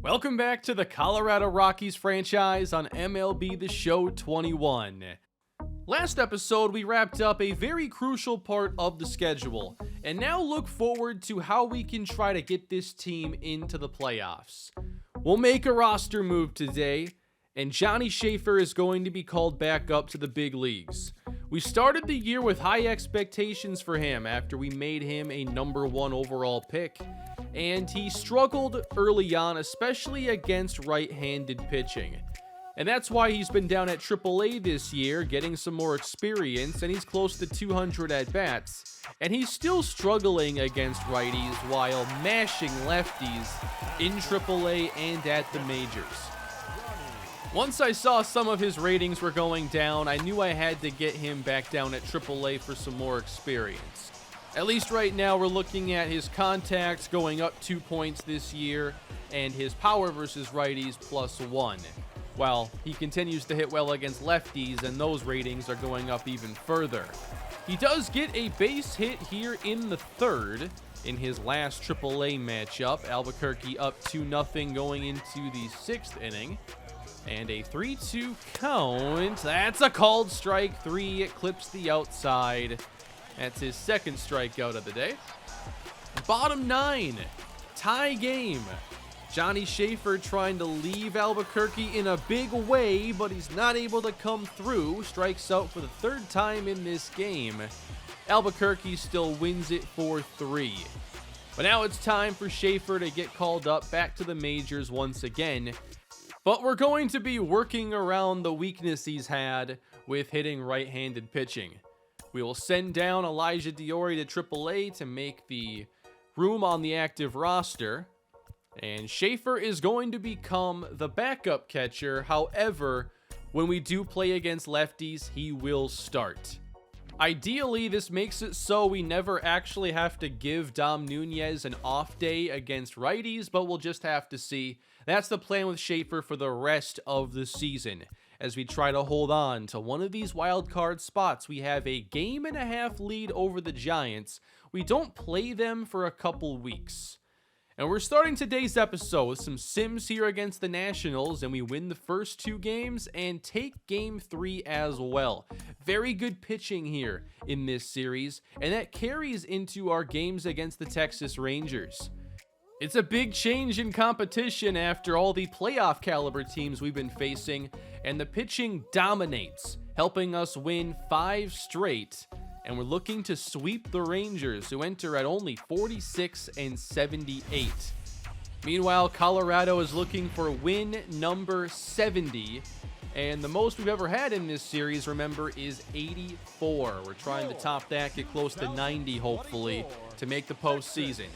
Welcome back to the Colorado Rockies franchise on MLB The Show 21. Last episode, we wrapped up a very crucial part of the schedule, and now look forward to how we can try to get this team into the playoffs. We'll make a roster move today, and Johnny Schaefer is going to be called back up to the big leagues. We started the year with high expectations for him after we made him a #1 overall pick, and he struggled early on, especially against right-handed pitching. And that's why he's been down at AAA this year, getting some more experience, and he's close to 200 at-bats. And he's still struggling against righties while mashing lefties in AAA and at the majors. Once I saw some of his ratings were going down, I knew I had to get him back down at AAA for some more experience. At least right now, we're looking at his contacts going up 2 points this year, and his power versus righties +1. While he continues to hit well against lefties, and those ratings are going up even further. He does get a base hit here in the third in his last AAA matchup. Albuquerque up 2-0 going into the 6th inning. And a 3-2 count. That's a called strike 3. It clips the outside. That's his second strikeout of the day. Bottom 9, tie game. Johnny Schaefer trying to leave Albuquerque in a big way, but he's not able to come through. Strikes out for the third time in this game. Albuquerque still wins it 4-3. But now it's time for Schaefer to get called up back to the majors once again. But we're going to be working around the weakness he's had with hitting right-handed pitching. We will send down Elijah Diori to AAA to make the room on the active roster. And Schaefer is going to become the backup catcher. However, when we do play against lefties, he will start. Ideally, this makes it so we never actually have to give Dom Nunez an off day against righties, but we'll just have to see. That's the plan with Schaefer for the rest of the season. As we try to hold on to one of these wild card spots, we have a 1.5 game lead over the Giants. We don't play them for a couple weeks. And we're starting today's episode with some sims here against the Nationals, and we win the first 2 games and take game 3 as well. Very good pitching here in this series, and that carries into our games against the Texas Rangers. It's a big change in competition after all the playoff caliber teams we've been facing, and the pitching dominates, helping us win 5 straight. And we're looking to sweep the Rangers, who enter at only 46-78. Meanwhile, Colorado is looking for win number 70. And the most we've ever had in this series, remember, is 84. We're trying to top that, get close to 90, hopefully, to make the postseason.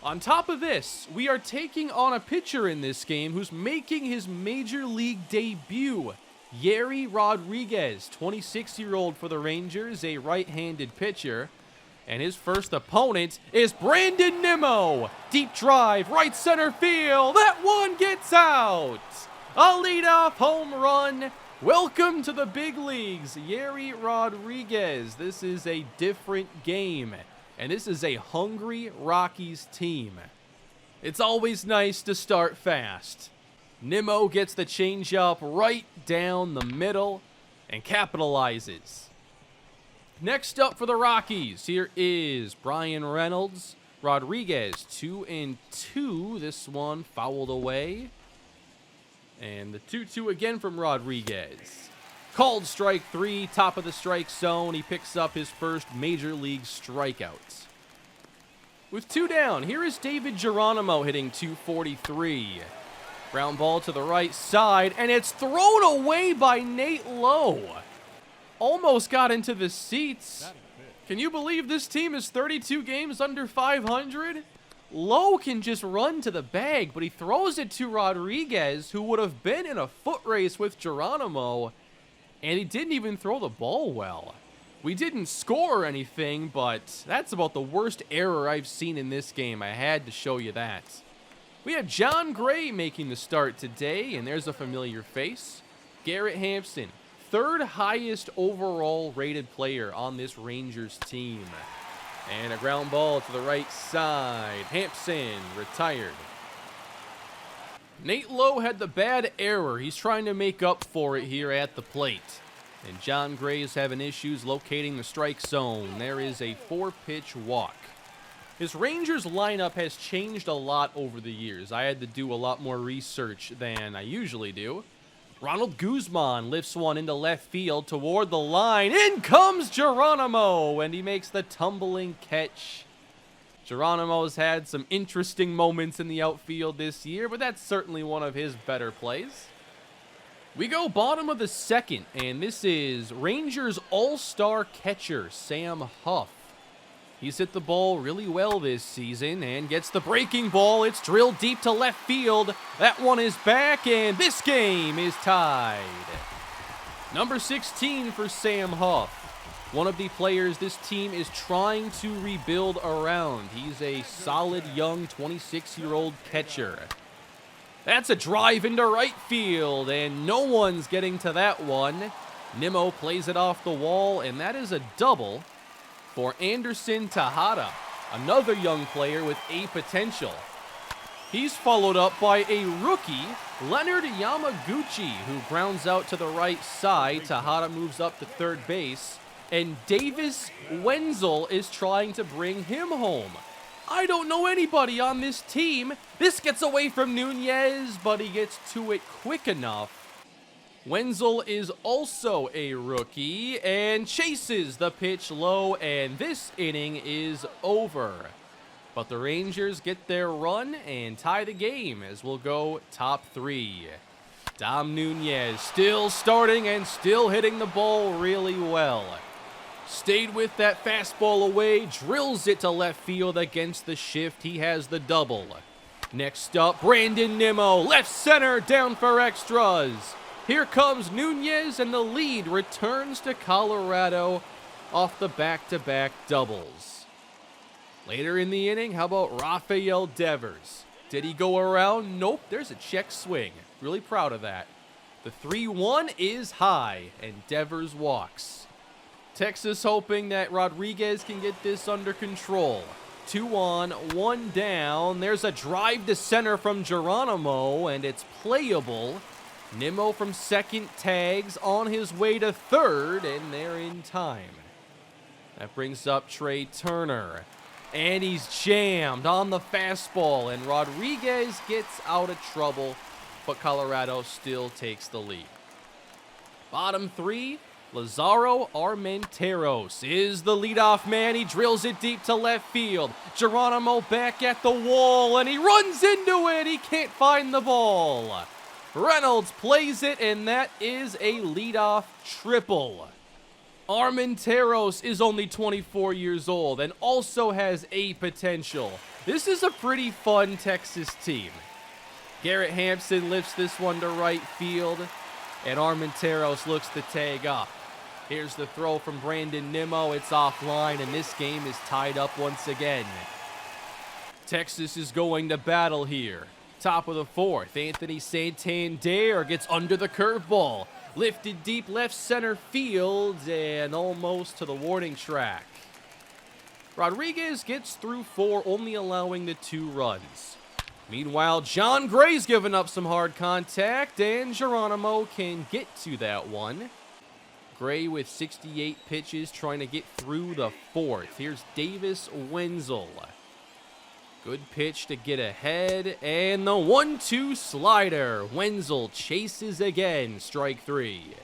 On top of this, we are taking on a pitcher in this game who's making his major league debut. Yerry Rodriguez, 26-year-old for the Rangers, a right-handed pitcher. And his first opponent is Brandon Nimmo. Deep drive, right center field. That one gets out. A leadoff home run. Welcome to the big leagues, Yerry Rodriguez. This is a different game. And this is a hungry Rockies team. It's always nice to start fast. Nimmo gets the changeup right down the middle and capitalizes. Next up for the Rockies, here is Brian Reynolds. Rodriguez, 2-2. This one fouled away. And the 2-2 again from Rodriguez. Called strike 3, top of the strike zone. He picks up his first major league strikeout. With 2 down, here is David Geronimo hitting .243. Ground ball to the right side, and it's thrown away by Nate Lowe. Almost got into the seats. Can you believe this team is 32 games under 500? Lowe can just run to the bag, but he throws it to Rodriguez, who would have been in a foot race with Geronimo, and he didn't even throw the ball well. We didn't score or anything, but that's about the worst error I've seen in this game. I had to show you that. We have John Gray making the start today, and there's a familiar face. Garrett Hampson, 3rd highest overall rated player on this Rangers team. And a ground ball to the right side. Hampson retired. Nate Lowe had the bad error. He's trying to make up for it here at the plate. And John Gray is having issues locating the strike zone. There is a 4-pitch walk. His Rangers lineup has changed a lot over the years. I had to do a lot more research than I usually do. Ronald Guzman lifts one into left field toward the line. In comes Geronimo, and he makes the tumbling catch. Geronimo's had some interesting moments in the outfield this year, but that's certainly one of his better plays. We go bottom of the second, and this is Rangers all-star catcher Sam Huff. He's hit the ball really well this season and gets the breaking ball. It's drilled deep to left field. That one is back, and this game is tied. Number 16 for Sam Huff. One of the players this team is trying to rebuild around. He's a solid young 26-year-old catcher. That's a drive into right field, and no one's getting to that one. Nimmo plays it off the wall, and that is a double for Anderson Tejada, another young player with a potential. He's followed up by a rookie, Leonard Yamaguchi, who grounds out to the right side. Tejada moves up to third base, and Davis Wenzel is trying to bring him home. I don't know anybody on this team. This gets away from Nunez, but he gets to it quick enough. Wenzel is also a rookie and chases the pitch low, and this inning is over. But the Rangers get their run and tie the game as we'll go top 3. Dom Nunez still starting and still hitting the ball really well. Stayed with that fastball away, drills it to left field against the shift. He has the double. Next up, Brandon Nimmo, left center, down for extras. Here comes Nunez, and the lead returns to Colorado off the back-to-back doubles. Later in the inning, how about Rafael Devers? Did he go around? Nope, there's a check swing. Really proud of that. The 3-1 is high, and Devers walks. Texas hoping that Rodriguez can get this under control. 2 on, 1 down. There's a drive to center from Geronimo, and it's playable. Nimmo from second tags on his way to third, and they're in time. That brings up Trey Turner, and he's jammed on the fastball, and Rodriguez gets out of trouble, but Colorado still takes the lead. Bottom 3, Lazaro Armenteros is the leadoff man. He drills it deep to left field. Geronimo back at the wall, and he runs into it. He can't find the ball. Reynolds plays it, and that is a leadoff triple. Armenteros is only 24 years old and also has a potential. This is a pretty fun Texas team. Garrett Hampson lifts this one to right field, and Armenteros looks to tag up. Here's the throw from Brandon Nimmo. It's offline, and this game is tied up once again. Texas is going to battle here. Top of the 4th, Anthony Santander gets under the curveball. Lifted deep left center field and almost to the warning track. Rodriguez gets through 4, only allowing the 2 runs. Meanwhile, John Gray's given up some hard contact, and Geronimo can get to that one. Gray with 68 pitches trying to get through the 4th. Here's Davis Wenzel. Good pitch to get ahead, and the 1-2 slider. Wenzel chases again, strike 3.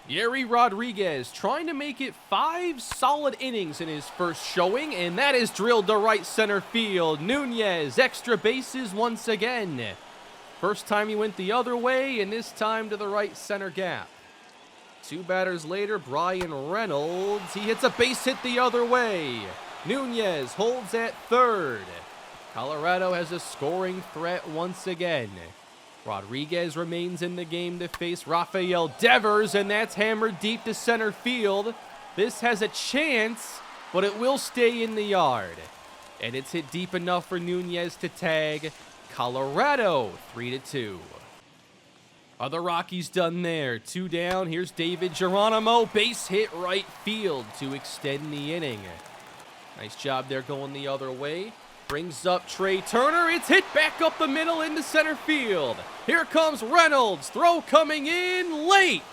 Yerry Rodriguez trying to make it 5 solid innings in his first showing, and that is drilled to right center field. Nunez, extra bases once again. First time he went the other way, and this time to the right center gap. 2 batters later, Brian Reynolds. He hits a base hit the other way. Nunez holds at third. Colorado has a scoring threat once again. Rodriguez remains in the game to face Rafael Devers, and that's hammered deep to center field. This has a chance, but it will stay in the yard. And it's hit deep enough for Nunez to tag. Colorado 3-2. Are the Rockies done there? 2 down. Here's David Geronimo. Base hit right field to extend the inning. Nice job there going the other way. Brings up Trey Turner. It's hit back up the middle into center field. Here comes Reynolds. Throw coming in late.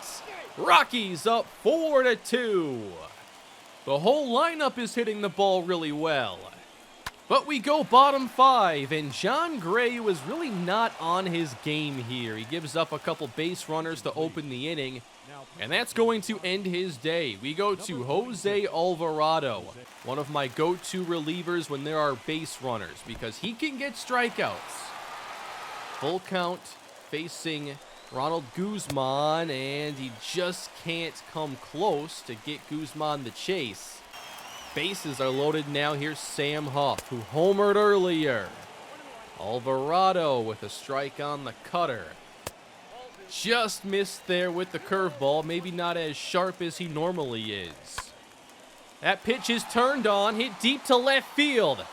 Rockies up 4-2. The whole lineup is hitting the ball really well. But we go bottom 5, and John Gray was really not on his game here. He gives up a couple base runners to open the inning, and that's going to end his day. We go to Jose Alvarado, one of my go-to relievers when there are base runners, because he can get strikeouts. Full count facing Ronald Guzman, and he just can't come close to get Guzman the chase. Bases are loaded now. Here's Sam Huff, who homered earlier. Alvarado with a strike on the cutter. Just missed there with the curveball. Maybe not as sharp as he normally is. That pitch is turned on, hit deep to left field.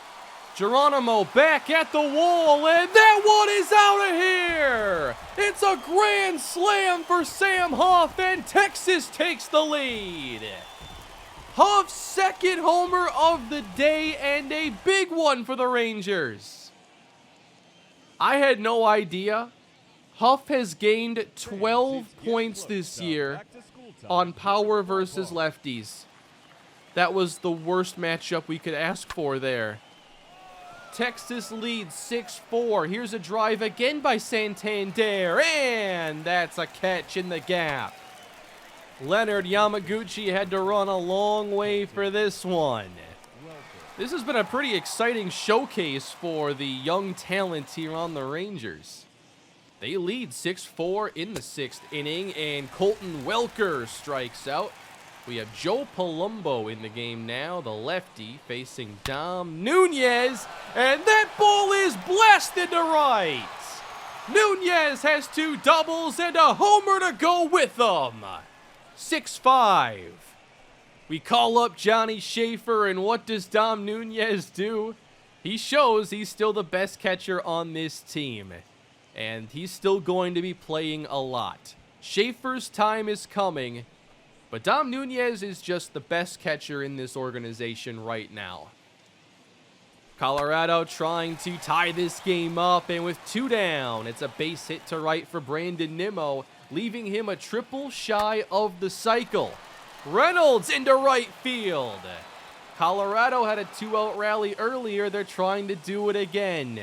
Geronimo back at the wall, and that one is out of here! It's a grand slam for Sam Huff, and Texas takes the lead. Huff's second homer of the day, and a big one for the Rangers. I had no idea. Huff has gained 12 points this year on power versus lefties. That was the worst matchup we could ask for there. Texas leads 6-4. Here's a drive again by Santander, and that's a catch in the gap. Leonard Yamaguchi had to run a long way for this one. This has been a pretty exciting showcase for the young talent here on the Rangers. They lead 6-4 in the 6th inning, and Colton Welker strikes out. We have Joe Palumbo in the game now, the lefty, facing Dom Nunez, and that ball is blasted to right. Nunez has 2 doubles and a homer to go with them. 6-5. We call up Johnny Schaefer, and what does Dom Nunez do? He shows he's still the best catcher on this team, and he's still going to be playing a lot. Schaefer's time is coming, but Dom Nunez is just the best catcher in this organization right now. Colorado trying to tie this game up, and with 2 down, it's a base hit to right for Brandon Nimmo, leaving him a triple shy of the cycle. Reynolds into right field. Colorado had a 2-out rally earlier. They're trying to do it again.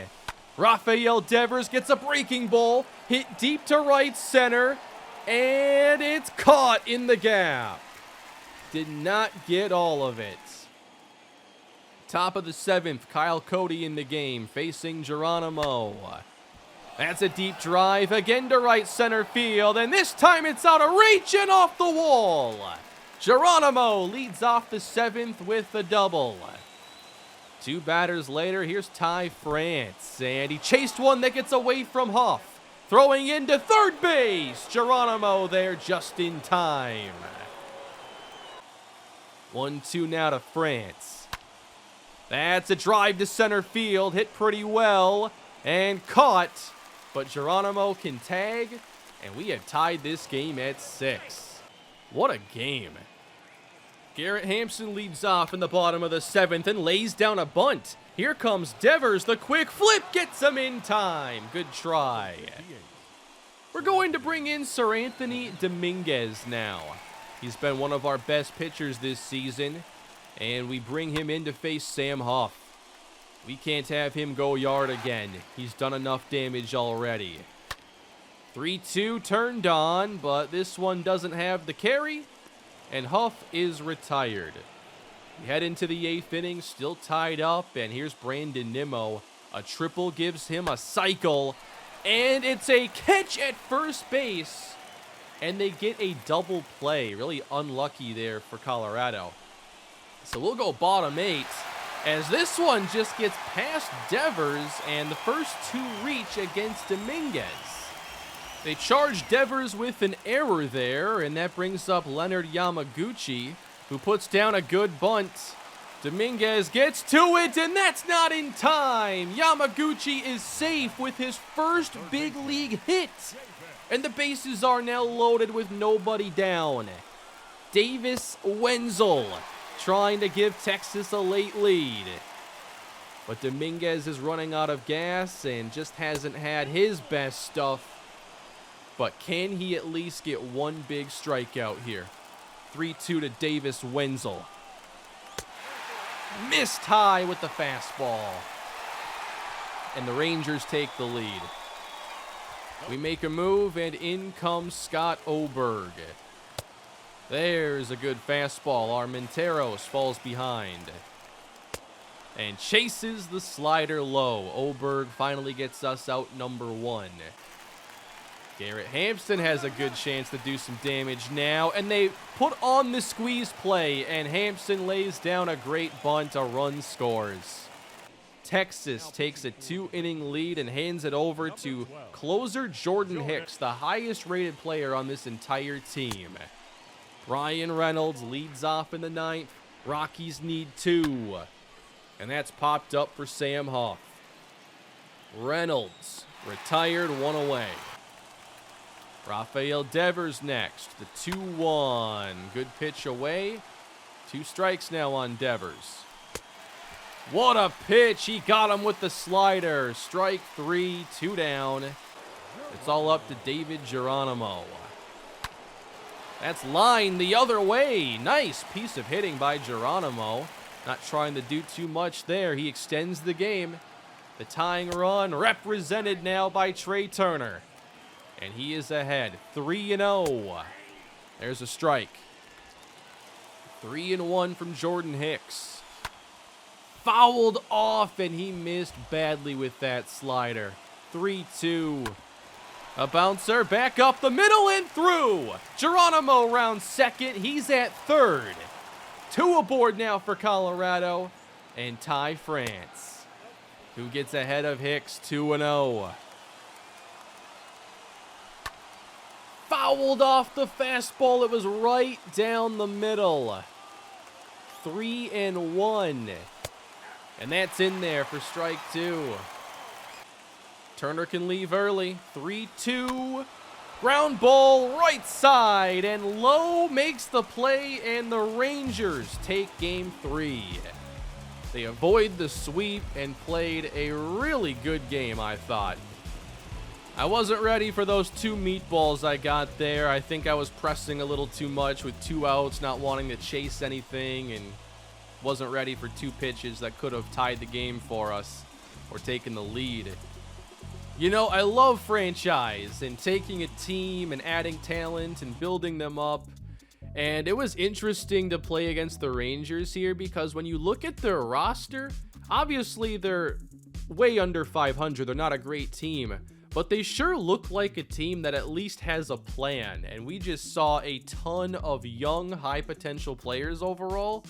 Rafael Devers gets a breaking ball, hit deep to right center, and it's caught in the gap. Did not get all of it. Top of the 7th, Kyle Cody in the game, facing Geronimo. That's a deep drive, again to right center field, and this time it's out of reach and off the wall. Geronimo leads off the 7th with a double. 2 batters later, here's Ty France, and he chased one that gets away from Huff. Throwing into third base, Geronimo there just in time. 1-2 now to France. That's a drive to center field, hit pretty well, and caught. But Geronimo can tag, and we have tied this game at 6. What a game. Garrett Hampson leads off in the bottom of the 7th and lays down a bunt. Here comes Devers, the quick flip gets him in time. Good try. We're going to bring in Sir Anthony Dominguez now. He's been one of our best pitchers this season, and we bring him in to face Sam Huff. We can't have him go yard again. He's done enough damage already. 3-2 turned on, but this one doesn't have the carry, and Huff is retired. We head into the 8th inning, still tied up, and here's Brandon Nimmo. A triple gives him a cycle, and it's a catch at first base, and they get a double play. Really unlucky there for Colorado. So we'll go bottom 8. As this one just gets past Devers, and the first 2 reach against Dominguez. They charge Devers with an error there, and that brings up Leonard Yamaguchi, who puts down a good bunt. Dominguez gets to it, and that's not in time. Yamaguchi is safe with his first big league hit, and the bases are now loaded with nobody down. Davis Wenzel trying to give Texas a late lead. But Dominguez is running out of gas and just hasn't had his best stuff. But can he at least get one big strikeout here? 3-2 to Davis Wenzel. Missed high with the fastball. And the Rangers take the lead. We make a move, and in comes Scott Oberg. There's a good fastball. Armenteros falls behind and chases the slider low. Oberg finally gets us out number 1. Garrett Hampson has a good chance to do some damage now, and they put on the squeeze play, and Hampson lays down a great bunt. A run scores. Texas takes a 2-inning lead and hands it over to closer Jordan Hicks, the highest rated player on this entire team. Brian Reynolds leads off in the 9th. Rockies need 2. And that's popped up for Sam Huff. Reynolds retired, 1 away. Rafael Devers next. The 2-1. Good pitch away. 2 strikes now on Devers. What a pitch. He got him with the slider. Strike 3, 2 down. It's all up to David Geronimo. That's line the other way. Nice piece of hitting by Geronimo. Not trying to do too much there. He extends the game. The tying run represented now by Trey Turner. And he is ahead. 3-0. There's a strike. 3-1 from Jordan Hicks. Fouled off, and he missed badly with that slider. 3-2. A bouncer back up the middle and through. Geronimo rounds second. He's at third. 2 aboard now for Colorado. And Ty France, who gets ahead of Hicks, 2-0. Fouled off the fastball. It was right down the middle. 3-1. And that's in there for strike 2. Turner can leave early. 3-2. Ground ball right side. And Lowe makes the play, and the Rangers take game 3. They avoid the sweep and played a really good game, I thought. I wasn't ready for those 2 meatballs I got there. I think I was pressing a little too much with 2 outs, not wanting to chase anything, and wasn't ready for 2 pitches that could have tied the game for us or taken the lead. You know, I love franchise and taking a team and adding talent and building them up. And it was interesting to play against the Rangers here because when you look at their roster, obviously they're way under 500. They're not a great team, but they sure look like a team that at least has a plan. And we just saw a ton of young, high potential players overall.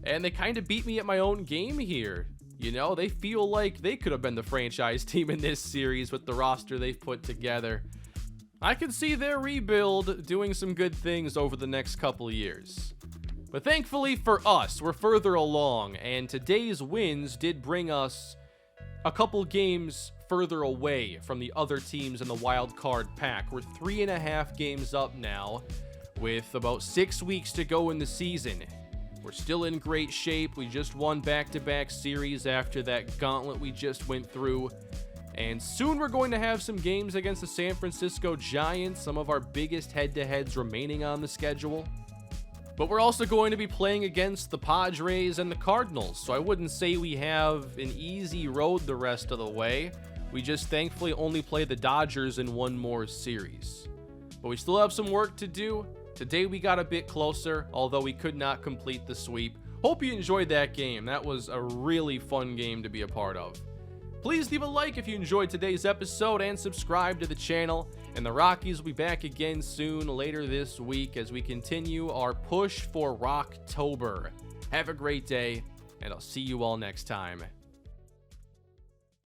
And they kind of beat me at my own game here. You know, they feel like they could have been the franchise team in this series with the roster they've put together. I could see their rebuild doing some good things over the next couple of years. But thankfully for us, we're further along, and today's wins did bring us a couple games further away from the other teams in the wild card pack. We're 3.5 games up now, with about 6 weeks to go in the season. We're still in great shape. We just won back-to-back series after that gauntlet we just went through. And soon we're going to have some games against the San Francisco Giants, some of our biggest head-to-heads remaining on the schedule. But we're also going to be playing against the Padres and the Cardinals, so I wouldn't say we have an easy road the rest of the way. We just thankfully only play the Dodgers in 1 more series. But we still have some work to do. Today we got a bit closer, although we could not complete the sweep. Hope you enjoyed that game. That was a really fun game to be a part of. Please leave a like if you enjoyed today's episode and subscribe to the channel. And the Rockies will be back again soon later this week as we continue our push for Rocktober. Have a great day, and I'll see you all next time.